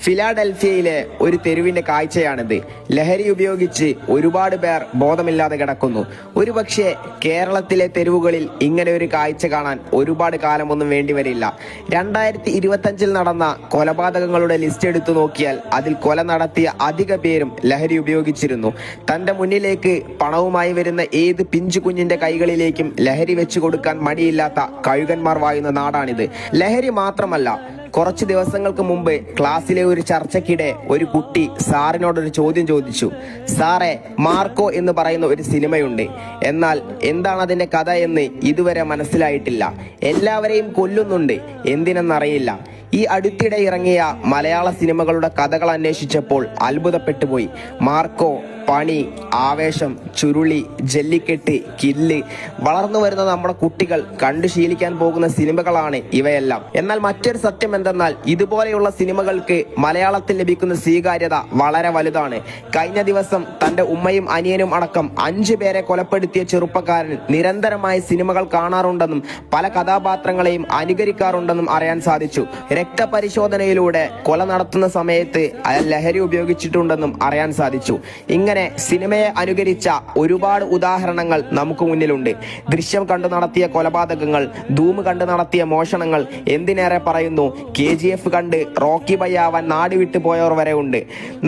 ഫിലാഡൽഫിയയിലെ ഒരു തെരുവിന്റെ കാഴ്ചയാണിത്. ലഹരി ഉപയോഗിച്ച് ഒരുപാട് പേർ ബോധമില്ലാതെ കിടക്കുന്നു. ഒരുപക്ഷെ കേരളത്തിലെ തെരുവുകളിൽ ഇങ്ങനെ ഒരു കാഴ്ച കാണാൻ ഒരുപാട് കാലമൊന്നും വേണ്ടിവരില്ല. 2025 നടന്ന കൊലപാതകങ്ങളുടെ ലിസ്റ്റ് എടുത്തു നോക്കിയാൽ അതിൽ കൊല നടത്തിയ അധിക പേരും ലഹരി ഉപയോഗിച്ചിരുന്നു. തന്റെ മുന്നിലേക്ക് പണവുമായി വരുന്ന ഏത് പിഞ്ചു കുഞ്ഞിന്റെ കൈകളിലേക്കും ലഹരി വെച്ചു കൊടുക്കാൻ മടിയില്ലാത്ത കഴുകന്മാർ വായുന്ന നാടാണിത്. ലഹരി മാത്രമല്ല, കുറച്ച് ദിവസങ്ങൾക്ക് മുമ്പ് ക്ലാസ്സിലെ ഒരു ചർച്ചയ്ക്കിടെ ഒരു കുട്ടി സാറിനോടൊരു ചോദ്യം ചോദിച്ചു. സാറേ, മാർക്കോ എന്ന് പറയുന്ന ഒരു സിനിമയുണ്ട്, എന്നാൽ എന്താണ് അതിന്റെ കഥ എന്ന് ഇതുവരെ മനസ്സിലായിട്ടില്ല. എല്ലാവരെയും കൊല്ലുന്നുണ്ട്, എന്തിനെന്നറിയില്ല. ഈ അടുത്തിടെ ഇറങ്ങിയ മലയാള സിനിമകളുടെ കഥകൾ അന്വേഷിച്ചപ്പോൾ അത്ഭുതപ്പെട്ടുപോയി. മാർക്കോ, പണി, ആവേശം, ചുരുളി, ജല്ലിക്കെട്ട്, കില്ല്, വളർന്നു വരുന്ന നമ്മുടെ കുട്ടികൾ കണ്ടു ശീലിക്കാൻ പോകുന്ന സിനിമകളാണ് ഇവയെല്ലാം. എന്നാൽ മറ്റൊരു സത്യം എന്തെന്നാൽ ഇതുപോലെയുള്ള സിനിമകൾക്ക് മലയാളത്തിൽ ലഭിക്കുന്ന സ്വീകാര്യത വളരെ വലുതാണ്. കഴിഞ്ഞ ദിവസം തന്റെ ഉമ്മയും അനിയനും അടക്കം 5 പേരെ കൊലപ്പെടുത്തിയ ചെറുപ്പക്കാരൻ നിരന്തരമായി സിനിമകൾ കാണാറുണ്ടെന്നും പല കഥാപാത്രങ്ങളെയും അനുകരിക്കാറുണ്ടെന്നും അറിയാൻ സാധിച്ചു. രക്തപരിശോധനയിലൂടെ കൊല നടത്തുന്ന സമയത്ത് അയാൾ ലഹരി ഉപയോഗിച്ചിട്ടുണ്ടെന്നും അറിയാൻ സാധിച്ചു. ഇങ്ങനെ സിനിമയെ അനുകരിച്ച ഒരുപാട് ഉദാഹരണങ്ങൾ നമുക്ക് മുന്നിലുണ്ട്. ദൃശ്യം കണ്ടു നടത്തിയ കൊലപാതകങ്ങൾ, ധൂം കണ്ടു നടത്തിയ മോഷണങ്ങൾ, എന്തിനേറെ പറയുന്നു KGF കണ്ട് റോക്കി ബയ്യാവാൻ നാട് വിട്ടു പോയവർ വരെ ഉണ്ട്.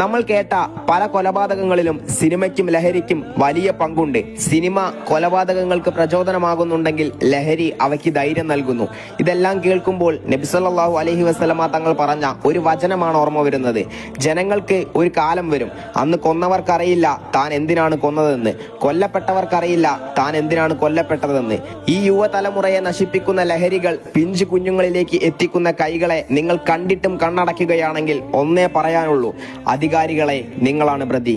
നമ്മൾ കേട്ട പല കൊലപാതകങ്ങളിലും സിനിമയ്ക്കും ലഹരിക്കും വലിയ പങ്കുണ്ട്. സിനിമ കൊലപാതകങ്ങൾക്ക് പ്രചോദനമാകുന്നുണ്ടെങ്കിൽ ലഹരി അവയ്ക്ക് ധൈര്യം നൽകുന്നു. ഇതെല്ലാം കേൾക്കുമ്പോൾ നബി സല്ലല്ലാഹു അലൈഹി വസല്ലമ തങ്ങൾ പറഞ്ഞ ഒരു വചനമാണ് ഓർമ്മ വരുന്നത്. ജനങ്ങൾക്ക് ഒരു കാലം വരും, അന്ന് കൊന്നവർക്കറിയില്ല താൻ എന്തിനാണ് കൊന്നതെന്ന്, കൊല്ലപ്പെട്ടവർക്കറിയില്ല താൻ എന്തിനാണ് കൊല്ലപ്പെട്ടതെന്ന്. ഈ യുവതലമുറയെ നശിപ്പിക്കുന്ന ലഹരികൾ പിഞ്ചു കുഞ്ഞുങ്ങളിലേക്ക് എത്തിക്കുന്ന കൈകളെ നിങ്ങൾ കണ്ടിട്ടും കണ്ണടയ്ക്കുകയാണെങ്കിൽ ഒന്നേ പറയാനുള്ളൂ, അധികാരികളെ നിങ്ങളാണ് പ്രതി.